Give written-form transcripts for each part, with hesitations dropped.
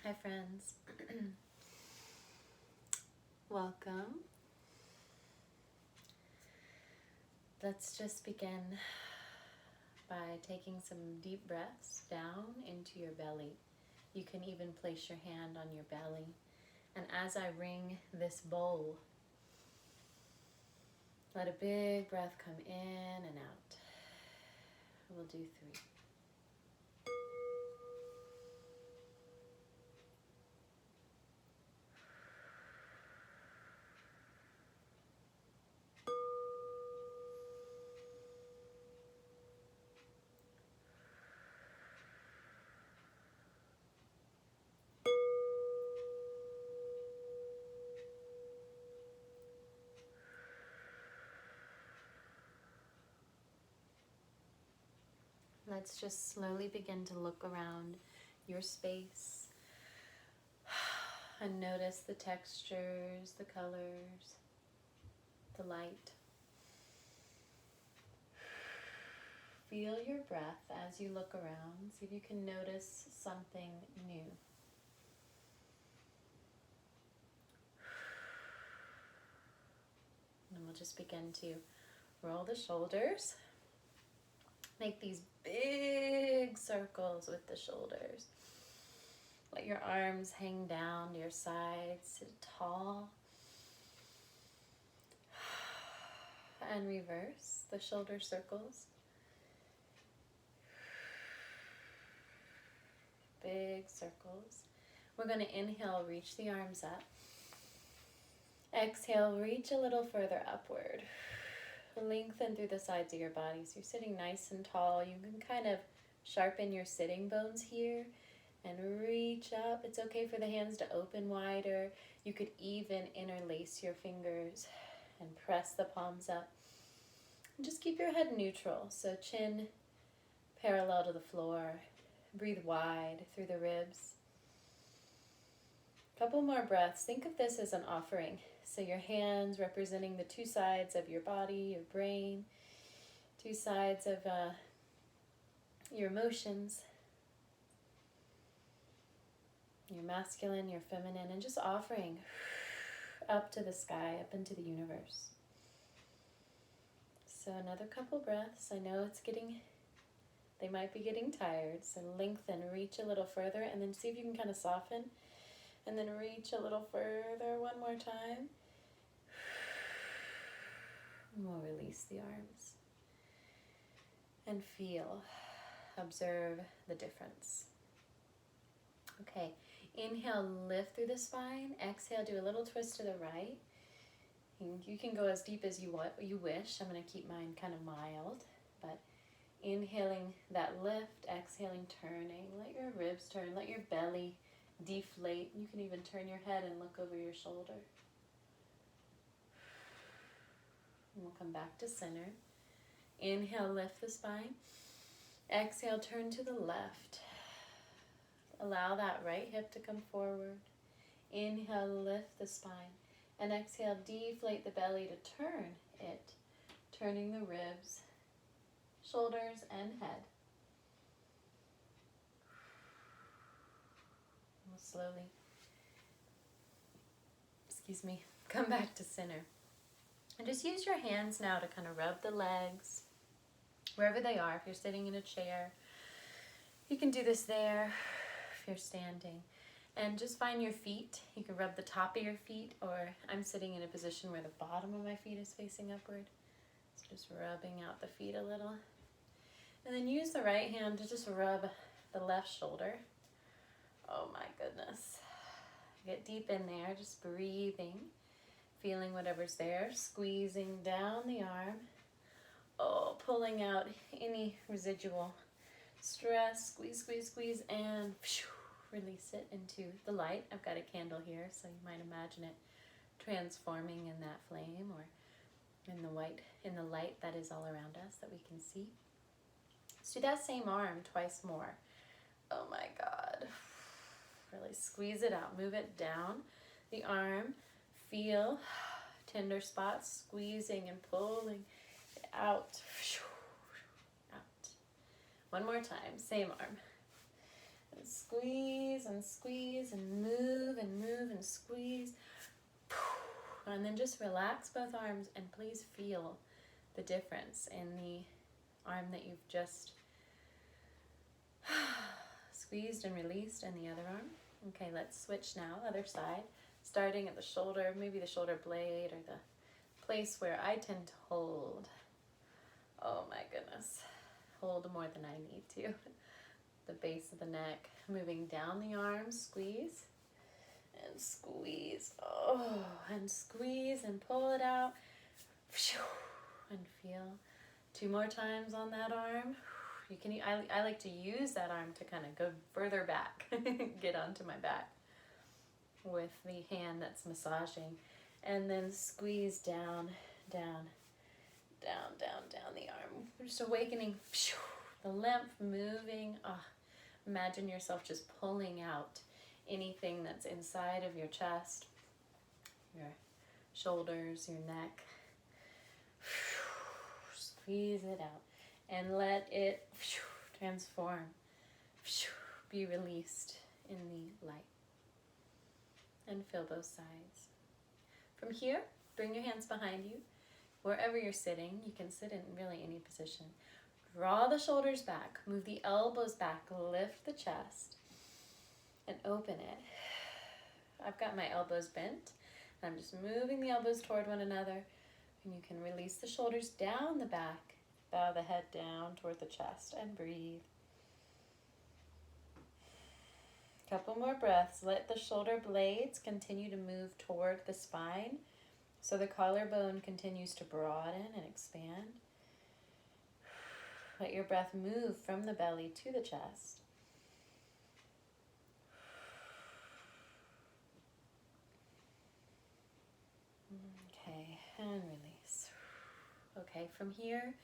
Hi friends, welcome. Let's just begin by taking some deep breaths down into your belly. You can even place your hand on your belly. And as I ring this bowl, let a big breath come in and out. We'll do 3. Let's just slowly begin to look around your space and notice the textures, the colors, the light. Feel your breath as you look around. See if you can notice something new. And we'll just begin to roll the shoulders. Make these big circles with the shoulders. Let your arms hang down to your sides. Sit tall. And reverse the shoulder circles. Big circles. We're going to inhale, reach the arms up. Exhale, reach a little further upward. Lengthen through the sides of your body. So you're sitting nice and tall. You can kind of sharpen your sitting bones here and reach up. It's okay for the hands to open wider. You could even interlace your fingers and press the palms up. And just keep your head neutral. So chin parallel to the floor. Breathe wide through the ribs. Couple more breaths. Think of this as an offering. So your hands representing the 2 sides of your body, your brain, 2 sides of your emotions, your masculine, your feminine, and just offering up to the sky, up into the universe. So another couple breaths. I know they might be getting tired, so lengthen, reach a little further, and then see if you can kind of soften. And then reach a little further one more time. And we'll release the arms. And feel, observe the difference. Okay, inhale, lift through the spine. Exhale, do a little twist to the right. You can go as deep as you wish. I'm going to keep mine kind of mild. But inhaling that lift, exhaling, turning. Let your ribs turn, let your belly deflate. You can even turn your head and look over your shoulder. And we'll come back to center. Inhale, lift the spine. Exhale, turn to the left. Allow that right hip to come forward. Inhale, lift the spine. And exhale, deflate the belly to turn it. Turning the ribs, shoulders, and head. We'll slowly, come back to center. And just use your hands now to kind of rub the legs, wherever they are. If you're sitting in a chair, you can do this there if you're standing. And just find your feet. You can rub the top of your feet, or I'm sitting in a position where the bottom of my feet is facing upward. So just rubbing out the feet a little. And then use the right hand to just rub the left shoulder. Oh my goodness. Get deep in there, just breathing, feeling whatever's there, squeezing down the arm. Oh, pulling out any residual stress, squeeze, squeeze, squeeze, and release it into the light. I've got a candle here, so you might imagine it transforming in that flame or in the light that is all around us that we can see. Let's do that same arm twice more. Oh my God. Really squeeze it out. Move it down the arm. Feel tender spots, squeezing and pulling it out. Out. One more time. Same arm. And squeeze and squeeze and move and squeeze. And then just relax both arms and please feel the difference in the arm that you've just squeezed and released and the other arm. Okay, let's switch now, other side. Starting at the shoulder, maybe the shoulder blade or the place where I tend to hold. Oh my goodness, hold more than I need to. The base of the neck, moving down the arms, squeeze and squeeze. Oh, and squeeze and pull it out. And feel. 2 more times on that arm. You can. I like to use that arm to kind of go further back, get onto my back with the hand that's massaging, and then squeeze down, down, down, down, down the arm. Just awakening the lymph moving. Imagine yourself just pulling out anything that's inside of your chest, your shoulders, your neck. Squeeze it out and let it transform, be released in the light. And feel both sides. From here, bring your hands behind you. Wherever you're sitting, you can sit in really any position. Draw the shoulders back, move the elbows back, lift the chest, and open it. I've got my elbows bent, and I'm just moving the elbows toward one another, and you can release the shoulders down the back, bow the head down toward the chest, and breathe. Couple more breaths. Let the shoulder blades continue to move toward the spine, so the collarbone continues to broaden and expand. Let your breath move from the belly to the chest. Okay, and release. Okay, from here,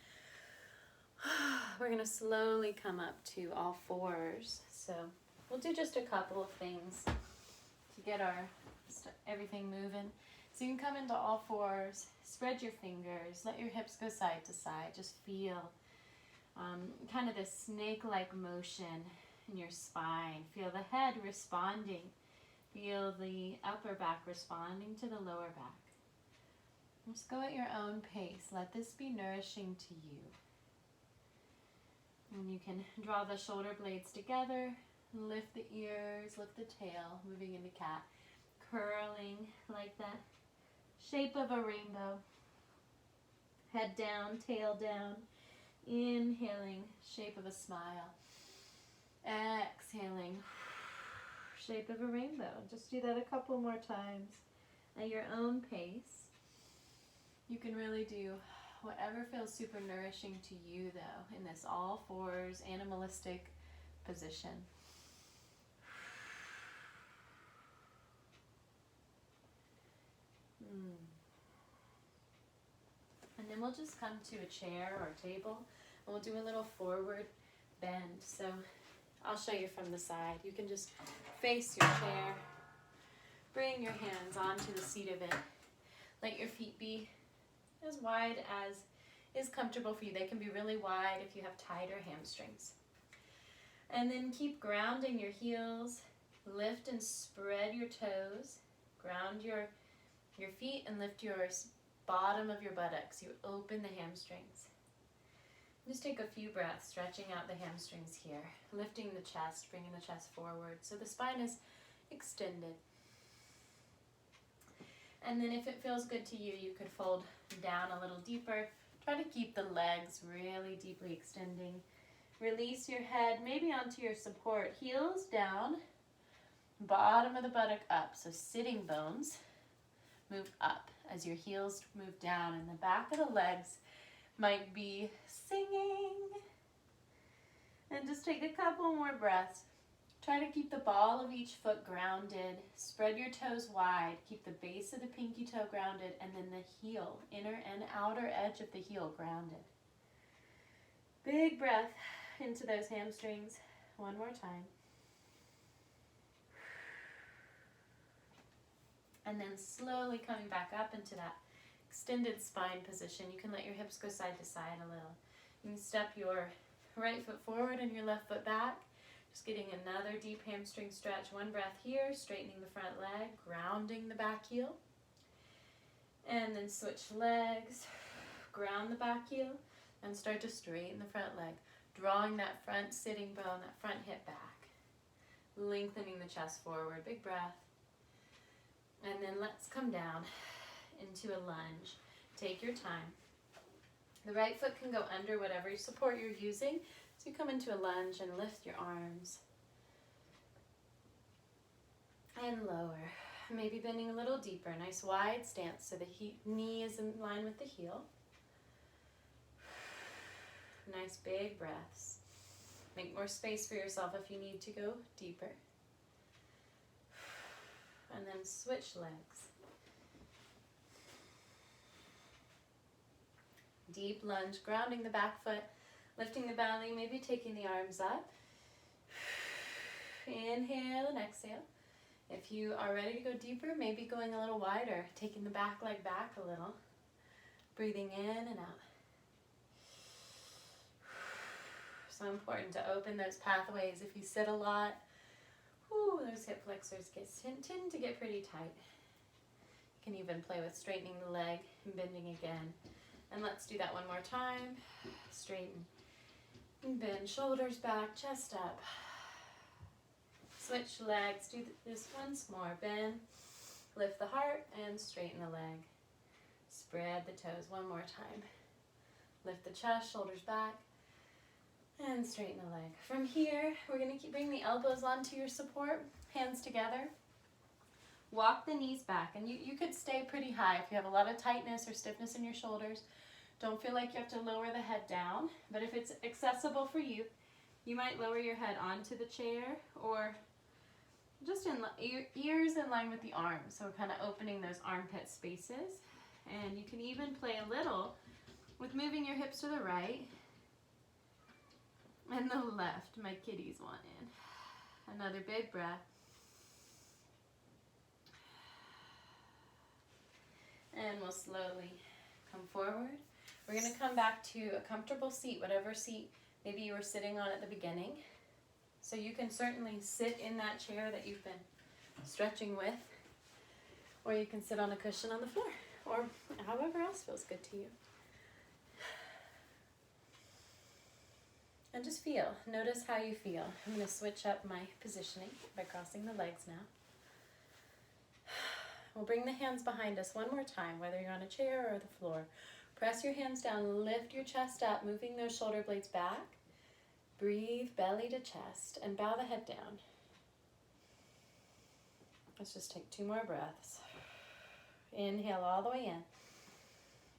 we're going to slowly come up to all fours. So we'll do just a couple of things to get everything moving. So you can come into all fours, spread your fingers, let your hips go side to side. Just feel kind of this snake-like motion in your spine. Feel the head responding. Feel the upper back responding to the lower back. Just go at your own pace. Let this be nourishing to you. And you can draw the shoulder blades together, lift the ears, lift the tail, moving into cat, curling like that shape of a rainbow. Head down, tail down. Inhaling, shape of a smile. Exhaling, shape of a rainbow. Just do that a couple more times at your own pace. You can really do whatever feels super nourishing to you, though, in this all fours animalistic position. And then we'll just come to a chair or a table, and we'll do a little forward bend. So I'll show you from the side. You can just face your chair, bring your hands onto the seat of it. Let your feet be as wide as is comfortable for you. They can be really wide if you have tighter hamstrings. And then keep grounding your heels. Lift and spread your toes. Ground your feet and lift your bottom of your buttocks. You open the hamstrings. Just take a few breaths, stretching out the hamstrings here. Lifting the chest, bringing the chest forward so the spine is extended. And then if it feels good to you, you could fold down a little deeper. Try to keep the legs really deeply extending. Release your head maybe onto your support. Heels down, bottom of the buttock up. So sitting bones move up as your heels move down, and the back of the legs might be singing. And just take a couple more breaths. Try to keep the ball of each foot grounded. Spread your toes wide. Keep the base of the pinky toe grounded, and then the heel, inner and outer edge of the heel grounded. Big breath into those hamstrings. One more time. And then slowly coming back up into that extended spine position. You can let your hips go side to side a little. You can step your right foot forward and your left foot back. Just getting another deep hamstring stretch. One breath here, straightening the front leg, grounding the back heel. And then switch legs, ground the back heel, and start to straighten the front leg, drawing that front sitting bone, that front hip back, lengthening the chest forward. Big breath. And then let's come down into a lunge. Take your time. The right foot can go under whatever support you're using. So you come into a lunge and lift your arms. And lower. Maybe bending a little deeper. Nice wide stance so the knee is in line with the heel. Nice big breaths. Make more space for yourself if you need to go deeper. And then switch legs. Deep lunge, grounding the back foot, lifting the belly, maybe taking the arms up. Inhale and exhale. If you are ready to go deeper, maybe going a little wider, taking the back leg back a little. Breathing in and out. So important to open those pathways. If you sit a lot, those hip flexors tend to get pretty tight. You can even play with straightening the leg and bending again. And let's do that one more time. Straighten and bend, shoulders back, chest up. Switch legs, do this once more. Bend, lift the heart, and straighten the leg. Spread the toes one more time. Lift the chest, shoulders back, and straighten the leg. From here, we're going to bring the elbows onto your support, hands together. Walk the knees back, and you could stay pretty high if you have a lot of tightness or stiffness in your shoulders. Don't feel like you have to lower the head down, but if it's accessible for you, you might lower your head onto the chair or just in ears in line with the arms. So we're kind of opening those armpit spaces. And you can even play a little with moving your hips to the right and the left. My kitties want in. Another big breath. And we'll slowly come forward. We're going to come back to a comfortable seat, whatever seat maybe you were sitting on at the beginning. So you can certainly sit in that chair that you've been stretching with, or you can sit on a cushion on the floor, or however else feels good to you. And just feel. Notice how you feel. I'm going to switch up my positioning by crossing the legs now. We'll bring the hands behind us one more time, whether you're on a chair or the floor. Press your hands down, lift your chest up, moving those shoulder blades back. Breathe belly to chest and bow the head down. Let's just take 2 more breaths. Inhale all the way in.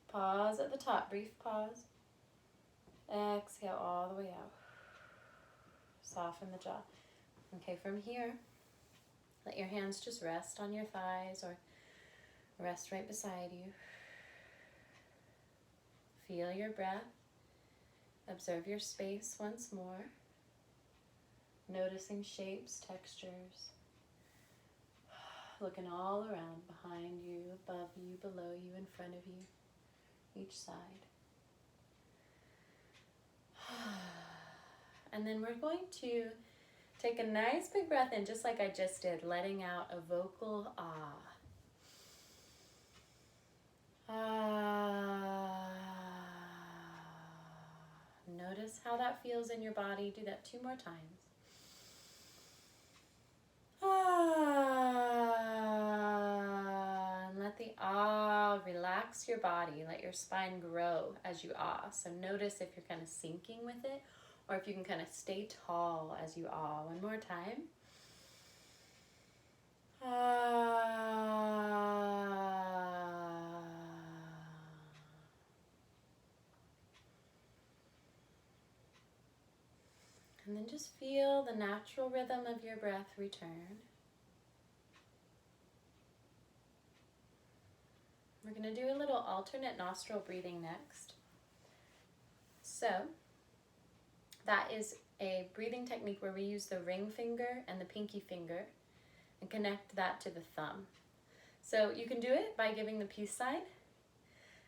Pause at the top, brief pause. Exhale all the way out. Soften the jaw. Okay, from here, let your hands just rest on your thighs or rest right beside you. Feel your breath. Observe your space once more. Noticing shapes, textures. Looking all around, behind you, above you, below you, in front of you, each side. And then we're going to take a nice big breath in, just like I just did, letting out a vocal ah. Ah. Notice how that feels in your body. Do that 2 more times. Ah. And let the ah relax your body. Let your spine grow as you ah. So notice if you're kind of sinking with it, or if you can kind of stay tall as you ah. One more time. And then just feel the natural rhythm of your breath return. We're going to do a little alternate nostril breathing next. So, that is a breathing technique where we use the ring finger and the pinky finger and connect that to the thumb. So you can do it by giving the peace sign,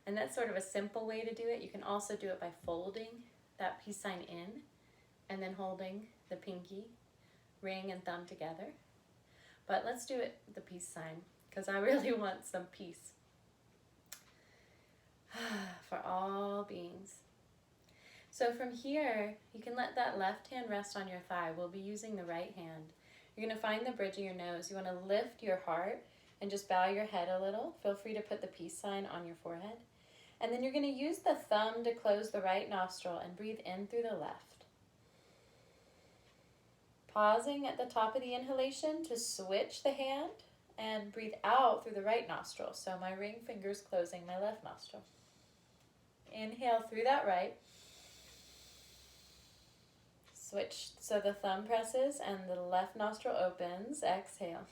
and that's sort of a simple way to do it. You can also do it by folding that peace sign in and then holding the pinky ring and thumb together. But let's do it the peace sign, because I really want some peace for all beings. So from here, you can let that left hand rest on your thigh. We'll be using the right hand. You're going to find the bridge of your nose. You want to lift your heart and just bow your head a little. Feel free to put the peace sign on your forehead. And then you're going to use the thumb to close the right nostril and breathe in through the left. Pausing at the top of the inhalation to switch the hand and breathe out through the right nostril. So my ring finger's closing my left nostril. Inhale through that right. Switch so the thumb presses and the left nostril opens. Exhale.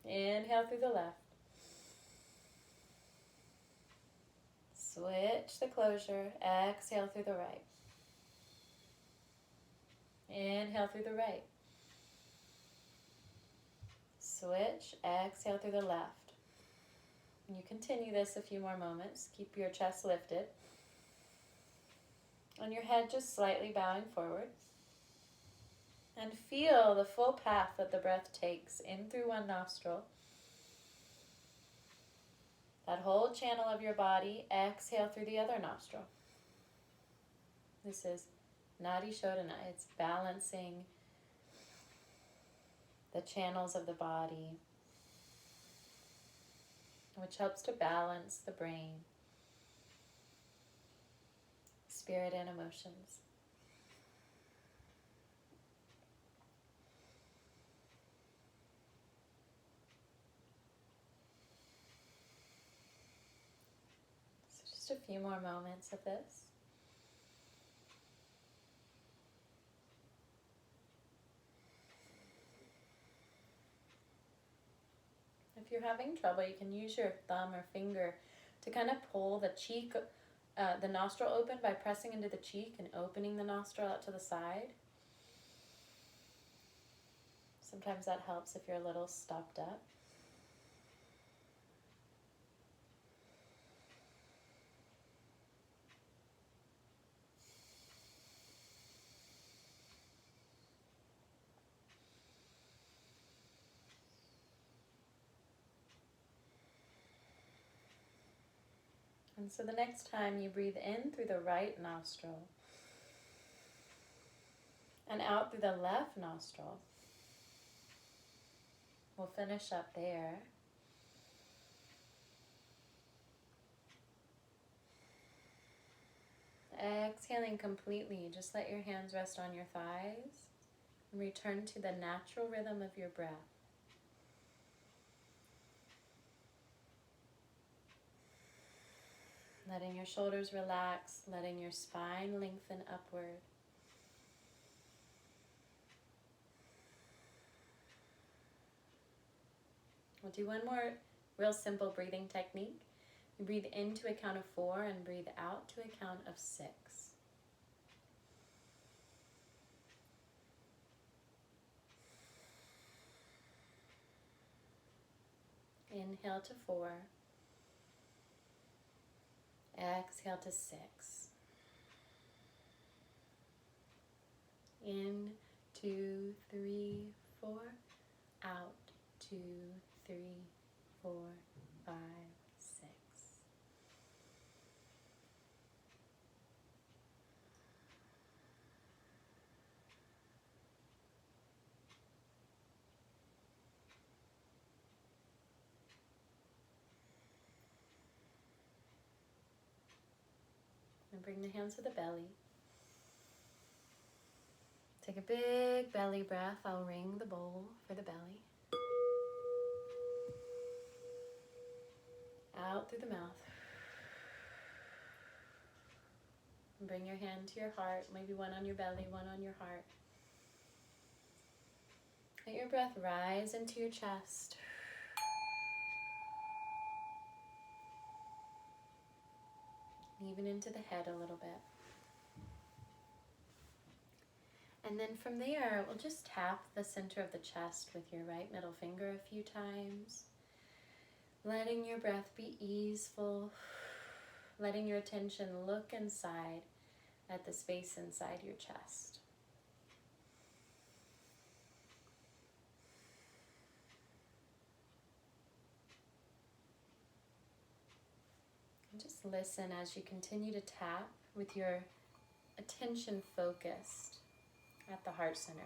Inhale through the left. Switch the closure. Exhale through the right. Inhale through the right. Switch. Exhale through the left. You continue this a few more moments. Keep your chest lifted. And your head just slightly bowing forward. And feel the full path that the breath takes in through one nostril. That whole channel of your body, exhale through the other nostril. This is Nadi Shodhana. It's balancing the channels of the body, which helps to balance the brain, spirit, and emotions. So just a few more moments of this. If you're having trouble, you can use your thumb or finger to kind of pull the cheek, the nostril open by pressing into the cheek and opening the nostril out to the side. Sometimes that helps if you're a little stopped up. And so the next time you breathe in through the right nostril and out through the left nostril, we'll finish up there. Exhaling completely, just let your hands rest on your thighs and return to the natural rhythm of your breath. Letting your shoulders relax, letting your spine lengthen upward. We'll do one more real simple breathing technique. You breathe in to a count of 4 and breathe out to a count of 6. Inhale to 4. Exhale to 6. In, 2, 3, 4. Out, 2, 3, 4, 5, 6. And bring the hands to the belly. Take a big belly breath. I'll ring the bowl for the belly. Out through the mouth. And bring your hand to your heart, maybe one on your belly, one on your heart. Let your breath rise into your chest. Even into the head a little bit. And then from there, we'll just tap the center of the chest with your right middle finger a few times. Letting your breath be easeful. Letting your attention look inside at the space inside your chest. And just listen as you continue to tap with your attention focused at the heart center.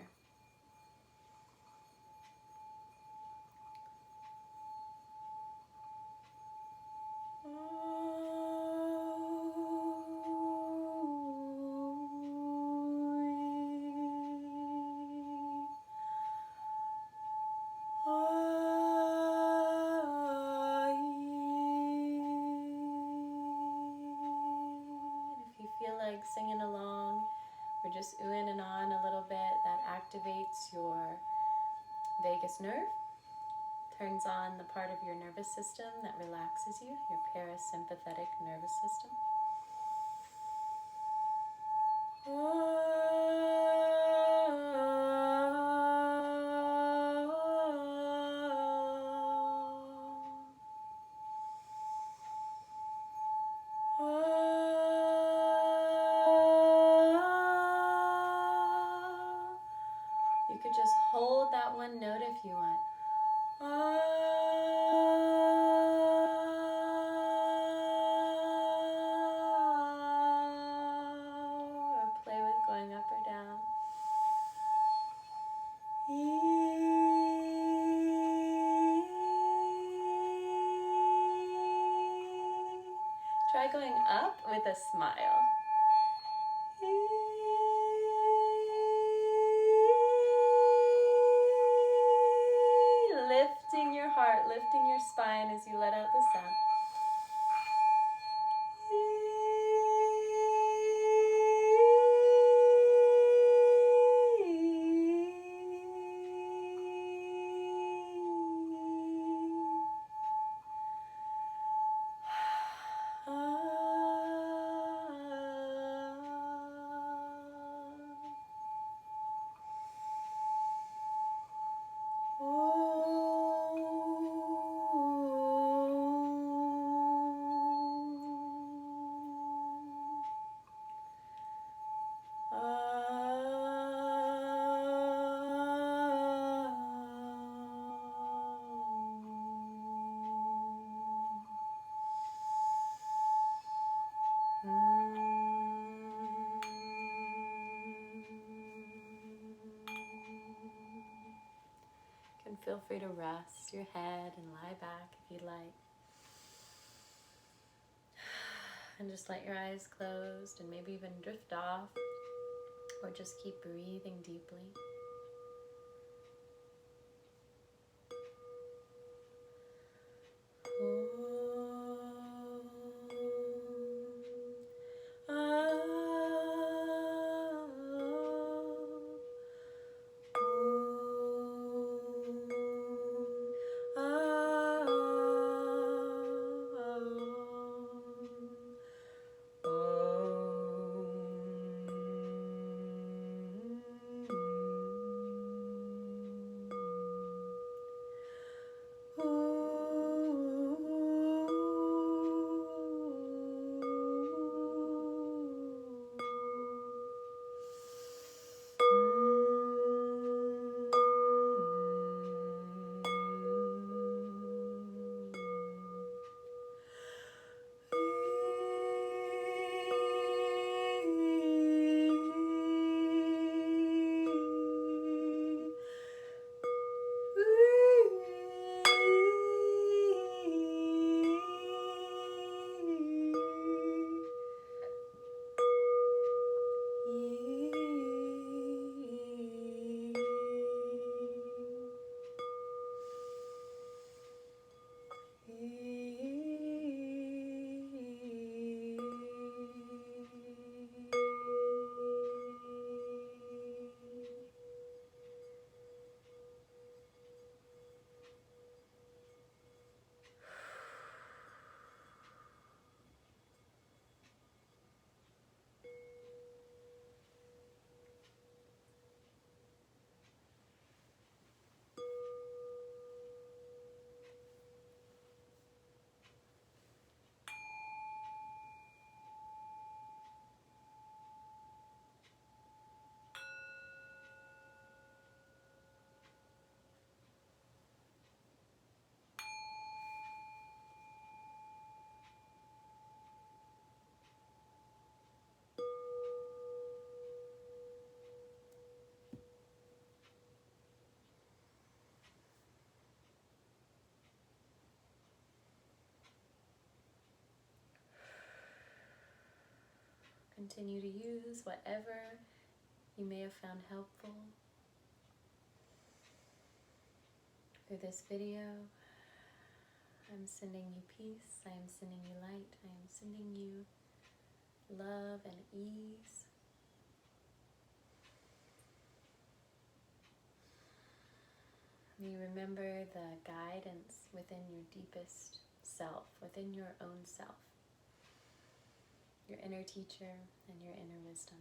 If you feel like singing along or just oohing and on a little bit, that activates your vagus nerve, turns on the part of your nervous system that relaxes you, your parasympathetic nervous system. You could just hold that one note if you want. Or play with going up or down. Try going up with a smile. Lifting your heart, lifting your spine as you let out the sound. And feel free to rest your head and lie back if you'd like. And just let your eyes closed and maybe even drift off, or just keep breathing deeply. continue to use whatever you may have found helpful through this video. I'm sending you peace, I am sending you light, I am sending you love and ease. May you remember the guidance within your deepest self, within your own self, your inner teacher and your inner wisdom.